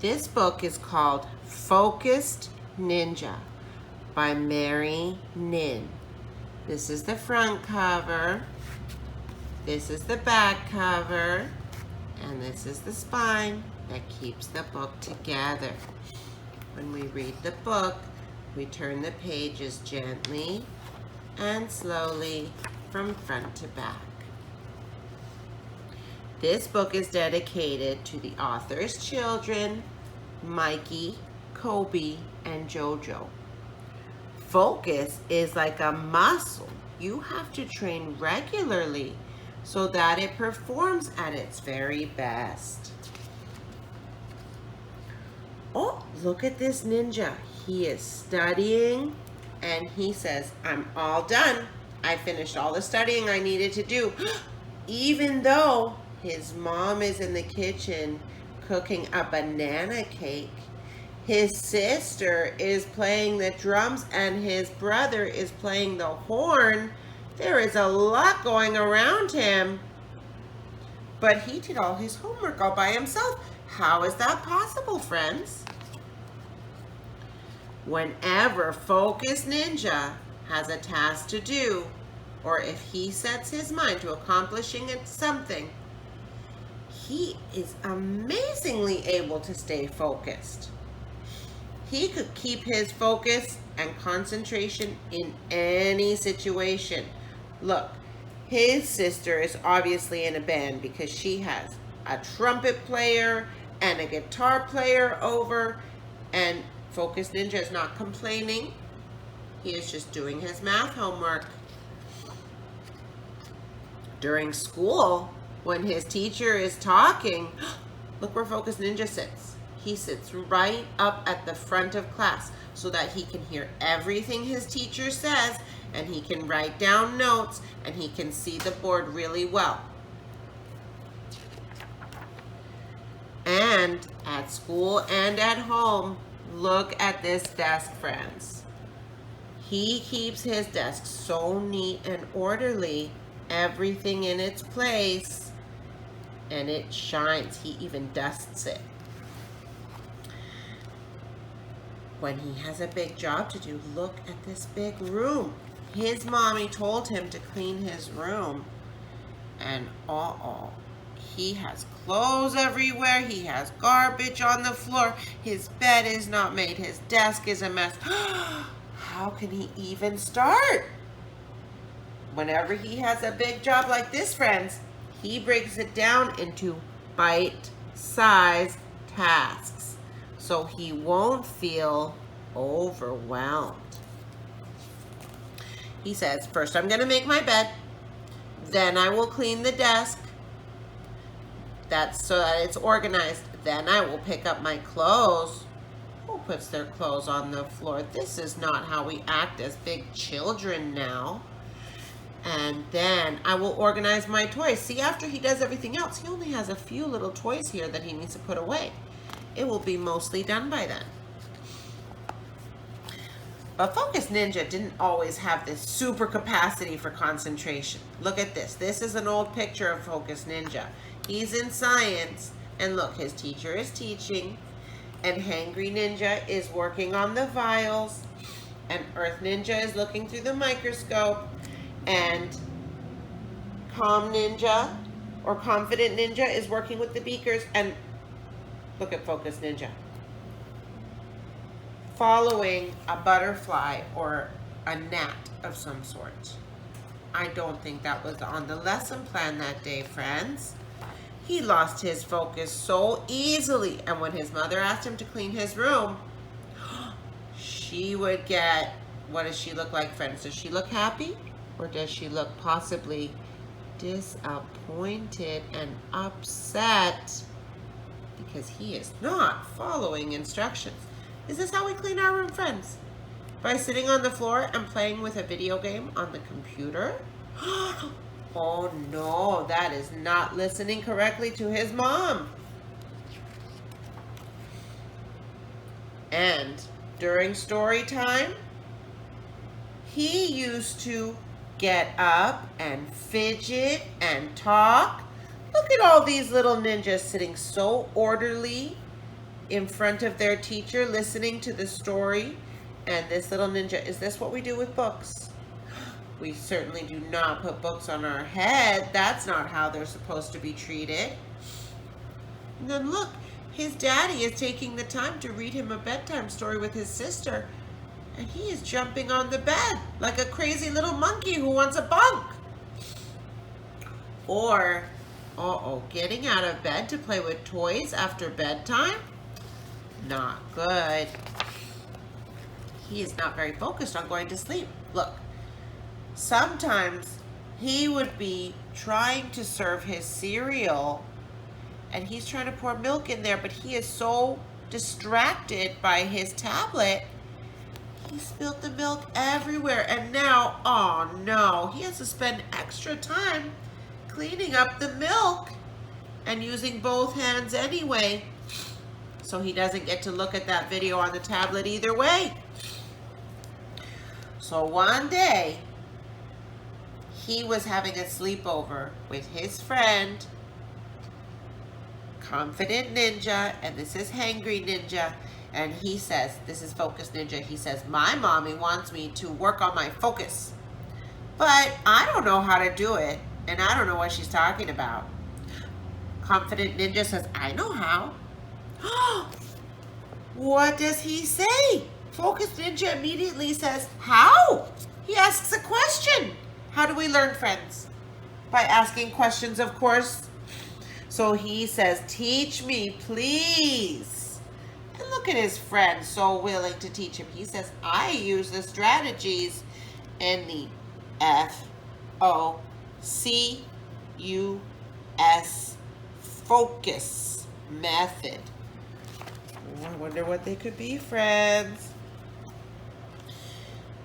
This book is called Focused Ninja by Nhin. This is the front cover, this is the back cover, and this is the spine that keeps the book together. When we read the book, we turn the pages gently and slowly from front to back. This book is dedicated to the author's children, Mikey, Kobe, and Jojo. Focus is like a muscle. You have to train regularly so that it performs at its very best. Oh, look at this ninja. He is studying and he says, I'm all done. I finished all the studying I needed to do. Even though his mom is in the kitchen cooking a banana cake, his sister is playing the drums, and his brother is playing the horn. There is a lot going around him. But he did all his homework all by himself. How is that possible, friends? Whenever Focus Ninja has a task to do, or if he sets his mind to accomplishing something, he is amazingly able to stay focused. He could keep his focus and concentration in any situation. Look, his sister is obviously in a band because she has a trumpet player and a guitar player over, and Focus Ninja is not complaining. He is just doing his math homework. During school, when his teacher is talking, look where Focus Ninja sits. He sits right up at the front of class so that he can hear everything his teacher says, and he can write down notes, and he can see the board really well. And at school and at home, look at this desk, friends. He keeps his desk so neat and orderly, everything in its place, and it shines. He even dusts it. When he has a big job to do, look at this big room. His mommy told him to clean his room, and he has clothes everywhere. He has garbage on the floor. His bed is not made. His desk is a mess. How can he even start? Whenever he has a big job like this, friends, he breaks it down into bite-sized tasks so he won't feel overwhelmed. He says, first I'm going to make my bed, then I will clean the desk, that's so that it's organized, then I will pick up my clothes. Who puts their clothes on the floor? This is not how we act as big children now. And then I will organize my toys. See, after he does everything else, he only has a few little toys here that he needs to put away. It will be mostly done by then. But Focus Ninja didn't always have this super capacity for concentration. Look at this. This is an old picture of Focus Ninja. He's in science, and look, his teacher is teaching, and Hangry Ninja is working on the vials, and Earth Ninja is looking through the microscope, and Calm Ninja, or Confident Ninja, is working with the beakers, and look at Focus Ninja, following a butterfly or a gnat of some sort. I don't think that was on the lesson plan that day, friends. He lost his focus so easily, and when his mother asked him to clean his room, she would get, what does she look like, friends? Does she look happy? Or does she look possibly disappointed and upset because he is not following instructions? Is this how we clean our room, friends? By sitting on the floor and playing with a video game on the computer? Oh no, that is not listening correctly to his mom. And during story time, he used to get up and fidget and talk. Look at all these little ninjas sitting so orderly in front of their teacher listening to the story. And this little ninja, is this what we do with books? We certainly do not put books on our head. That's not how they're supposed to be treated. And then look, his daddy is taking the time to read him a bedtime story with his sister. And he is jumping on the bed like a crazy little monkey who wants a bunk. Or, getting out of bed to play with toys after bedtime? Not good. He is not very focused on going to sleep. Look, sometimes he would be trying to serve his cereal and he's trying to pour milk in there, but he is so distracted by his tablet, he spilled the milk everywhere. And now, oh no, he has to spend extra time cleaning up the milk and using both hands anyway. So he doesn't get to look at that video on the tablet either way. So one day, he was having a sleepover with his friend, Confident Ninja, and this is Hangry Ninja. And he says, this is Focus Ninja, he says, my mommy wants me to work on my focus, but I don't know how to do it, and I don't know what she's talking about. Confident Ninja says, I know how. What does he say? Focus Ninja immediately says, how? He asks a question. How do we learn, friends? By asking questions, of course. So he says, teach me, please. And look at his friend, so willing to teach him. He says, I use the strategies in the F.O.C.U.S. focus method. I wonder what they could be, friends.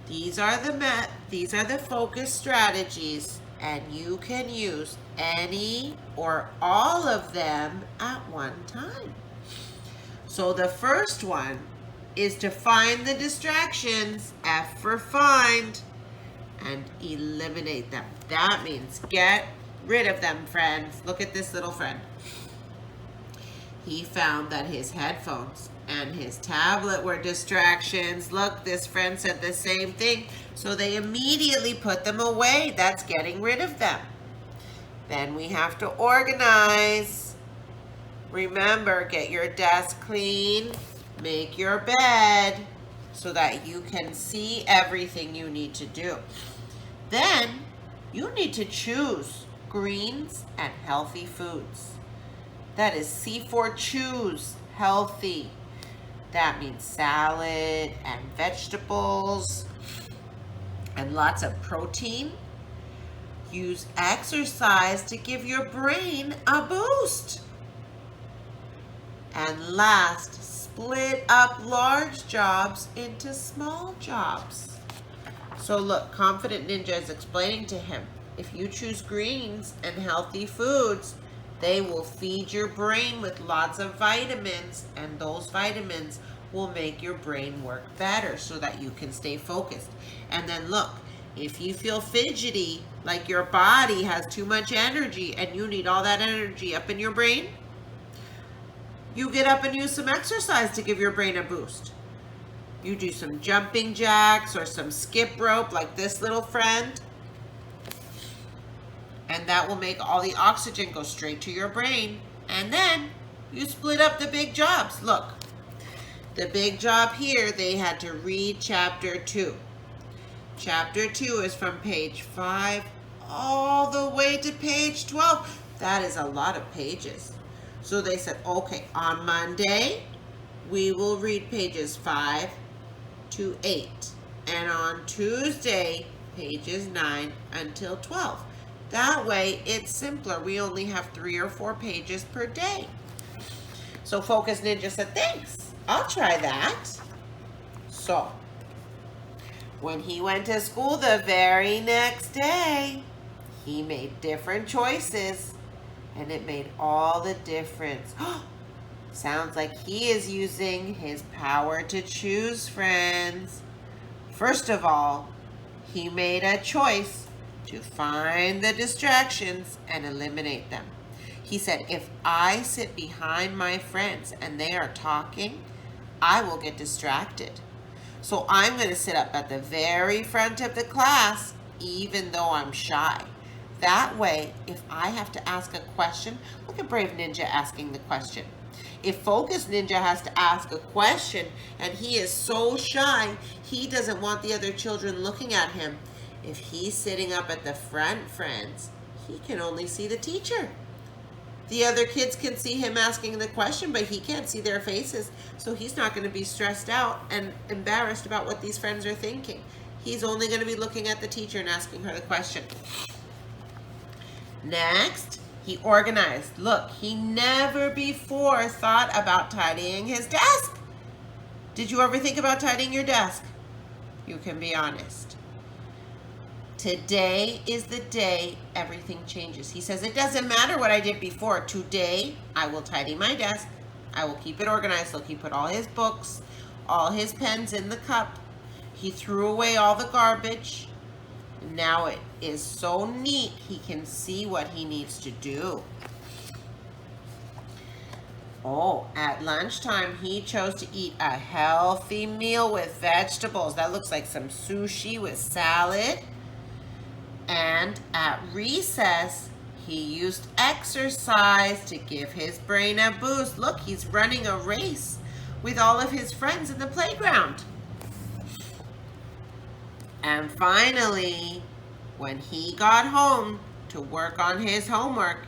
These are the focus strategies, and you can use any or all of them at one time. So the first one is to find the distractions, F for find, and eliminate them. That means get rid of them, friends. Look at this little friend. He found that his headphones and his tablet were distractions. Look, this friend said the same thing. So they immediately put them away. That's getting rid of them. Then we have to organize. Remember, get your desk clean. Make your bed so that you can see everything you need to do. Then you need to choose greens and healthy foods. That is C for choose, healthy. That means salad and vegetables and lots of protein. Use exercise to give your brain a boost. And last, split up large jobs into small jobs. So look, Confident Ninja is explaining to him, if you choose greens and healthy foods, they will feed your brain with lots of vitamins, and those vitamins will make your brain work better so that you can stay focused. And then look, if you feel fidgety, like your body has too much energy and you need all that energy up in your brain, you get up and use some exercise to give your brain a boost. You do some jumping jacks or some skip rope like this little friend. And that will make all the oxygen go straight to your brain. And then you split up the big jobs. Look, the big job here, they had to read chapter 2. Chapter 2 is from page 5 all the way to page 12. That is a lot of pages. So they said, okay, on Monday, we will read pages 5 to 8. And on Tuesday, pages 9 until 12. That way, it's simpler. We only have 3 or 4 pages per day. So Focus Ninja said, thanks, I'll try that. So, when he went to school the very next day, he made different choices, and it made all the difference. Sounds like he is using his power to choose, friends. First of all, he made a choice to find the distractions and eliminate them. He said, if I sit behind my friends and they are talking, I will get distracted. So I'm going to sit up at the very front of the class, even though I'm shy. That way, if I have to ask a question, look at Brave Ninja asking the question. If Focus Ninja has to ask a question and he is so shy, he doesn't want the other children looking at him. If he's sitting up at the front, friends, he can only see the teacher. The other kids can see him asking the question, but he can't see their faces, so he's not going to be stressed out and embarrassed about what these friends are thinking. He's only going to be looking at the teacher and asking her the question. Next, he organized. Look, he never before thought about tidying his desk. Did you ever think about tidying your desk? You can be honest. Today is the day everything changes. He says, it doesn't matter what I did before. Today, I will tidy my desk. I will keep it organized. Look, he put all his books, all his pens in the cup. He threw away all the garbage. Now it is so neat, he can see what he needs to do. Oh, at lunchtime, he chose to eat a healthy meal with vegetables. That looks like some sushi with salad. And at recess, he used exercise to give his brain a boost. Look, he's running a race with all of his friends in the playground. And finally, when he got home to work on his homework,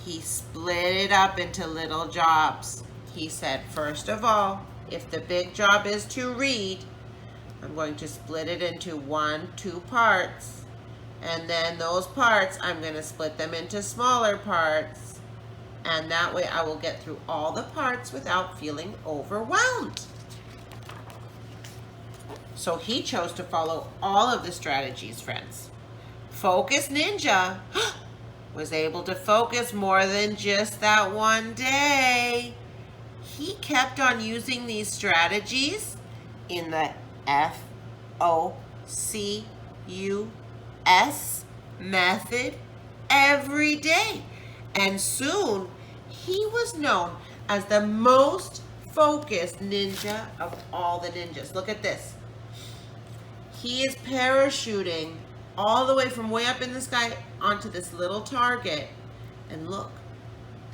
he split it up into little jobs. He said, first of all, if the big job is to read, I'm going to split it into 2 parts. And then those parts, I'm going to split them into smaller parts. And that way I will get through all the parts without feeling overwhelmed. So he chose to follow all of the strategies, friends. Focus Ninja was able to focus more than just that one day. He kept on using these strategies in the F.O.C.U.S method every day. And soon, he was known as the most focused ninja of all the ninjas. Look at this. He is parachuting all the way from way up in the sky onto this little target. And look,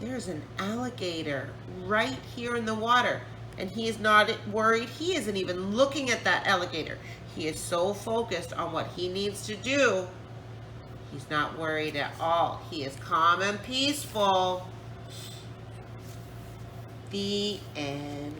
there's an alligator right here in the water. And he is not worried. He isn't even looking at that alligator. He is so focused on what he needs to do. He's not worried at all. He is calm and peaceful. The end.